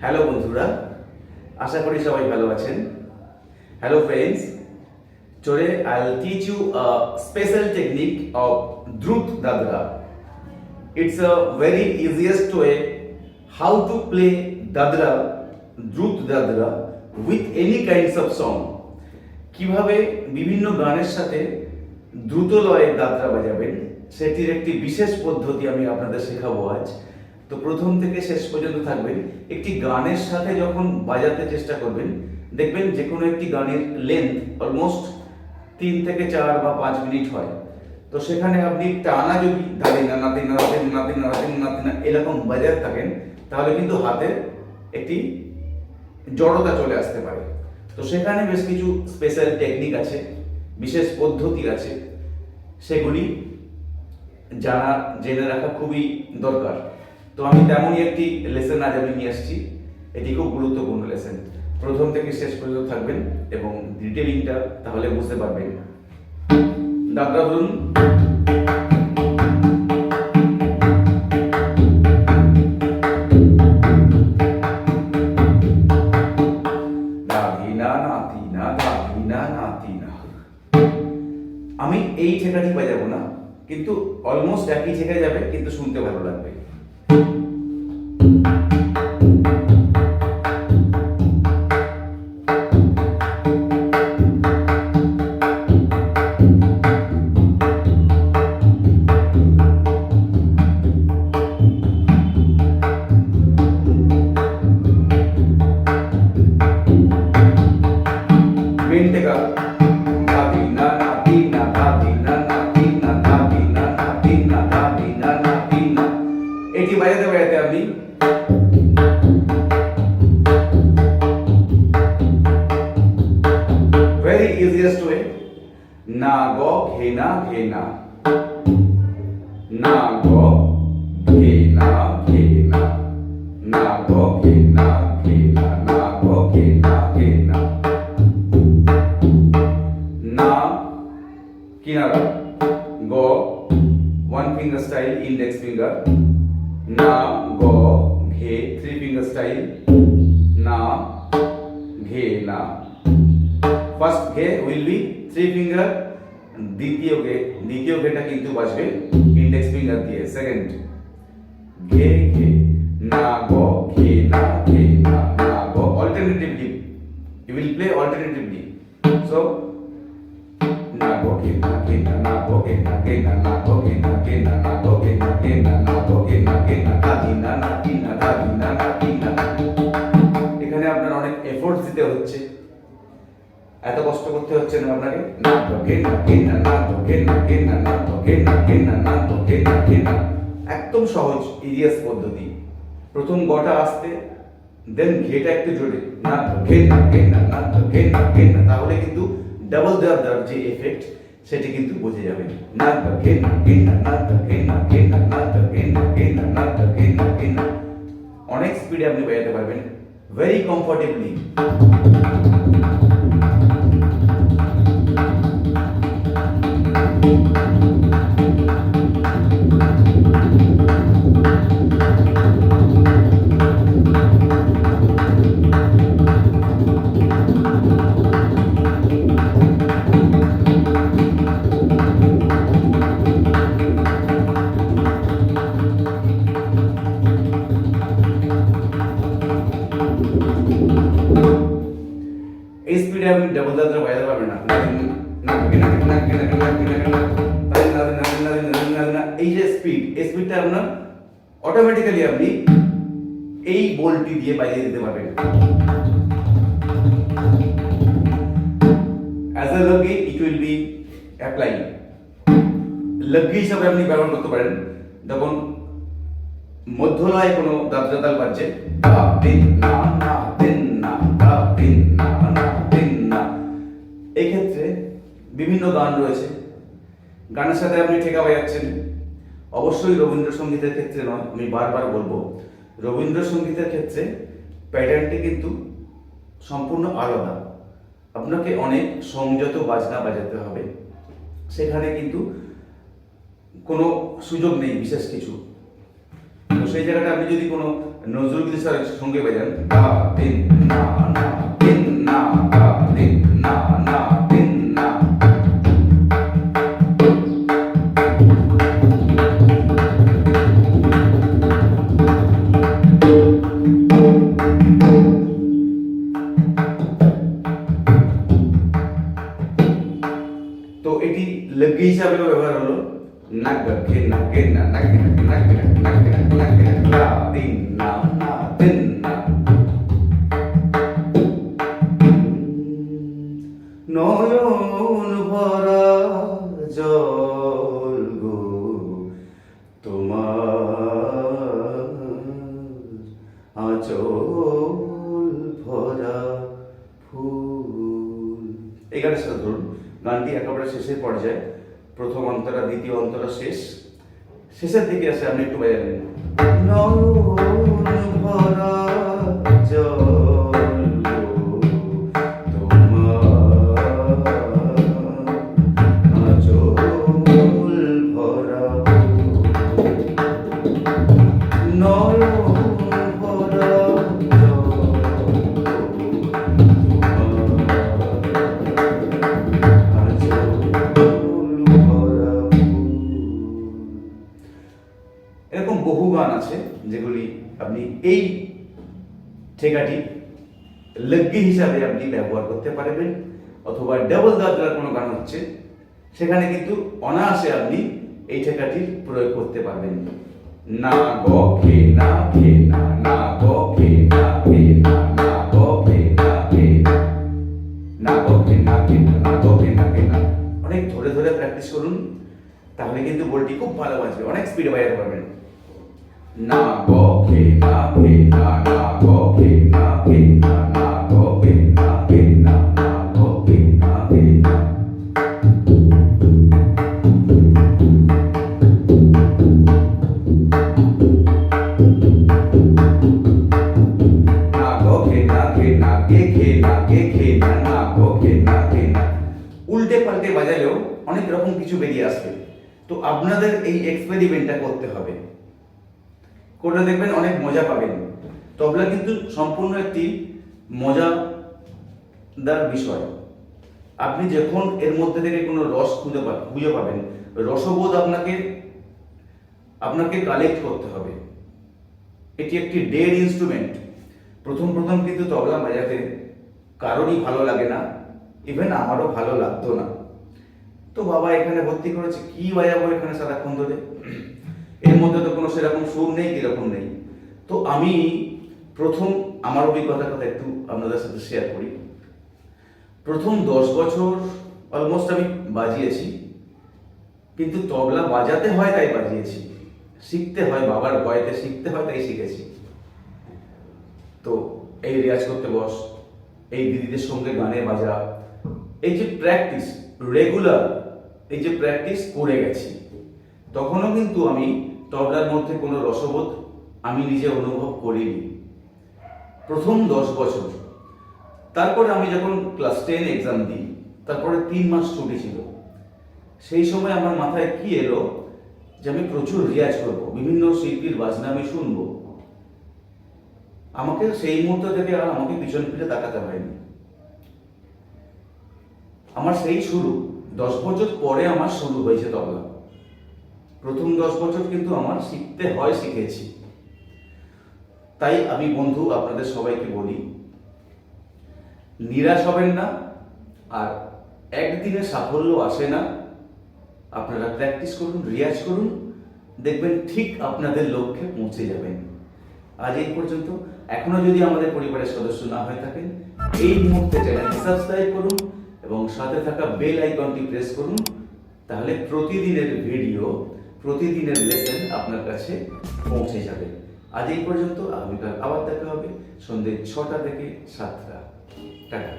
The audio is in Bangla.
হ্যালো বন্ধুরা, আশা করি সবাই ভালো আছেন। Hello friends, today I'll teach you a special technique of Drut Dadra. It's a very easiest way how to play Dadra, Drut Dadra with any kinds of song. কিভাবে বিভিন্ন গানের সাথে দ্রুত লয়ে দাদরা বাজাবেন সেটির একটি বিশেষ পদ্ধতি আমি আপনাদের শেখাবো আজ। তো প্রথম থেকে শেষ পর্যন্ত থাকবেন। একটি গানের সাথে যখন বাজাতে চেষ্টা করবেন দেখবেন যে কোনো একটি গানের লেন্থ অলমোস্ট 3 থেকে 4 বা 5 মিনিট হয়। তো সেখানে আপনি টানা যদি দাদিনা নাতিনা নাতিনা নাতিনা নাতিনা নাতিনা এরকম বাজাতে থাকেন তাহলে কিন্তু হাতে একটি জড়তা চলে আসতে পারে। তো সেখানে বেশ কিছু স্পেশাল টেকনিক আছে, বিশেষ পদ্ধতি আছে, সেগুলি জেনে রাখা খুবই দরকার। তো আমি তেমনই একটি লেসন আজ আমি নিয়ে আসছি। এটি খুব গুরুত্বপূর্ণ লেসন। প্রথম থেকে শেষ পর্যন্ত থাকবেন এবং ডিটেইলিংটা তাহলে বুঝতে পারবেন। দাদরা বলুন। আমি এই ঠেকাটি বাজাবো না, কিন্তু অলমোস্ট একই ঠেকায় যাবে, কিন্তু শুনতে ভালো লাগবে। মেন টেকা এটি বাজাতে বাজাতে আপনি very easiest way না গো ঘেনা ঘেনা, না গো ঘেনা ঘেনা, না গো ঘেনা ঘেনা, না গো ঘেনা ঘেনা, না কিনারা গো one finger style index finger, না গো ঘে 3 finger style, না ঘে না। ফার্স্ট ঘে will be 3 finger, দ্বিতীয় ঘেটা কিন্তু বাজবে ইন্ডেক্স ফিঙ্গার দিয়ে। সেকেন্ড ঘে ঘে, না গো ঘে না ঘে না, না গো alternatively you will play alternatively. So না গো ঘে না ঘে না, না গো ঘে না ঘে না, না গো ঘে না ঘে না, না গো ঘে না ঘে না, না গো ঘে না ঘে না, দাদিনা নাতিনা দাদিনা নাতিনা। এখানে আপনার অনেক এফোর্ট দিতে হচ্ছে, এত কষ্ট করতে হচ্ছে না আপনাকে। না গো ঘে না ঘে না, না গো ঘে না ঘে না, না গো ঘে না ঘে না, না গো ঘে না ঘে না। একদম সহজ ইজিয়েস্ট পদ্ধতি। প্রথম গটা আসতে, দেন ঘেটা একটু জোরে, না গো ঘে না ঘে না, না গো ঘে না ঘে না, তাহলে কিন্তু ডাবল দেওয়ার যে এফেক্ট সেটি কিন্তু বুঝে যাবেন। না গো ঘে না ঘে না, না গো ঘে না ঘে না, না গো ঘে না ঘে না, না গো ঘে না ঘে না। অনেক স্পিডে আপনি বাজাতে পারবেন, ভেরি কমফোর্টেবলি। এই স্পিডে আপনি ডাবল দাদরা বাজাতে পারবেন না। এই যে স্পিড, এই স্পিডটা আপনার অটোমেটিক্যালি আপনি এই বলটি দিয়ে বাজিয়ে দিতে পারবেন। অ্যাজ আ লগি ইট উইল বি অ্যাপ্লাই। লগি হিসাবে আপনি ব্যবহার করতে পারেন যখন মধ্যলয়ে কোনো দাদরা তাল বাজছে, এই ক্ষেত্রে বিভিন্ন গান রয়েছে, গানের সাথে আপনি ঠেকা বাজাচ্ছেন। অবশ্যই রবীন্দ্রসঙ্গীতের ক্ষেত্রে নয়, আমি বারবার বলবো রবীন্দ্রসঙ্গীতের ক্ষেত্রে প্যাটার্নটি কিন্তু সম্পূর্ণ আলাদা। আপনাকে অনেক সংযত বাজনা বাজাতে হবে, সেখানে কিন্তু কোনো সুযোগ নেই বিশেষ কিছু। তো সেই জায়গাটা আপনি যদি কোনো নজরুল গীতি সঙ্গে বাজান দা দিন না না দিন না দা দিন না না দিন না। তো এটি লগ্গি হিসাবে ব্যবহার হলো নাক গে না গে না নাক গে না নাক গে না নাক গে না নাক গে না দা দিন না না দিন না। নয়ন ভরা জল গো তোমার আঁচল ভরা ফুল। এই গানের সাথে ধরুন গানটি একেবারে শেষের পর্যায়ে, প্রথম অন্তরা দ্বিতীয় অন্তরা শেষের দিকে আসে, আপনি একটু বাজাবেন নয়ন ভরা জল তোমার আঁচল ভরা নয়ন ভরা এরকম বহু গান আছে যেগুলি আপনি এই ঠেকাটি লগ্গি হিসাবে আপনি ব্যবহার করতে পারবেন, অথবা ডাবল দাদরার কোনো গান হচ্ছে সেখানে কিন্তু অনায়াসে আপনি এই ঠেকাটির প্রয়োগ করতে পারবেন। না গ খে না খে না না গ খে না খে না না গ খে না খে না গ খে না খে না না গ খে না খে না। অনেক ধরে ধরে প্র্যাকটিস করুন, তাহলে কিন্তু বলটি খুব ভালো বাজবে, অনেক স্পিডে বাজাতে পারবেন। না গ খে না খে না না গ খে না খে না না গ খে না খে না না গ খে না খে না। উল্টে পাল্টে বাজালেও অনেক রকম কিছু বেরিয়ে আসবে। তো আপনাদের এই এক্সপেরিমেন্টটা করতে হবে, করে দেখবেন অনেক মজা পাবেন। তবলা কিন্তু সম্পূর্ণ একটি মজাদার বিষয়। আপনি যখন এর মধ্যে থেকে কোনো রস খুঁজে পাবেন, রসবোধ আপনাকে কালেক্ট করতে হবে। এটি একটি ডেড ইনস্ট্রুমেন্ট। প্রথম কিন্তু তবলা বাজাতে কারোরই ভালো লাগে না, ইভেন আমারও ভালো লাগতো না। তো বাবা এখানে ভর্তি করেছে, কি বাজাবো এখানে সারাক্ষণ ধরে, এর মধ্যে তো কোনো সেরকম সুর নেই, কিরকম নেই। তো আমি প্রথম আমার অভিজ্ঞতাটা একটু আপনাদের সাথে শেয়ার করি। প্রথম 10 বছর অলমোস্ট আমি বাজিয়েছি, কিন্তু তবলা বাজাতে হয় তাই বাজিয়েছি, শিখতে হয় বাবার ভয়েতে শিখতে হয় তাই শিখেছি। তো এই রেয়াজ করতে বস, এই দিদিদের সঙ্গে গানে বাজা, এই যে প্র্যাকটিস রেগুলার, এই যে প্র্যাকটিস করে গেছি, তখনও কিন্তু আমি তবলার মধ্যে কোনো রসবোধ আমি নিজে অনুভব করিনি প্রথম 10 বছর। তারপরে আমি যখন ক্লাস 10 এক্সাম দিই, তারপরে 3 মাস ছুটি ছিল, সেই সময় আমার মাথায় কি এলো যে আমি প্রচুর রিয়াজ করব, বিভিন্ন শিল্পীর বাজনা আমি শুনবো। আমাকে সেই মুহূর্ত থেকে আর আমাকে পিছন ফিরে তাকাতে হয়নি। আমার সেই শুরু 10 বছর পরে আমার শুরু হয়েছে তবলা। প্রথম 10 বছর কিন্তু আমার শিখতে হয়, শিখেছি। তাই আমি বন্ধু আপনাদের সবাইকে বলি, নিরাশ হবেন না, আর একদিনে সাফল্য আসে না। আপনারা প্র্যাকটিস করুন, রিয়াজ করুন, দেখবেন ঠিক আপনাদের লক্ষ্যে পৌঁছে যাবেন। আজ এই পর্যন্ত। এখনো যদি আমাদের পরিবারের সদস্য না হয়ে থাকেন, এই মুহূর্তে চ্যানেলটি সাবস্ক্রাইব করুন এবং সাথে থাকা বেল আইকনটি প্রেস করুন, তাহলে প্রতিদিনের ভিডিও, প্রতিদিনের লেসন আপনার কাছে পৌঁছে যাবে। আজ এই পর্যন্ত, আগামীকাল আবার দেখা হবে সন্ধ্যে 6টা থেকে 7টা। টাটা।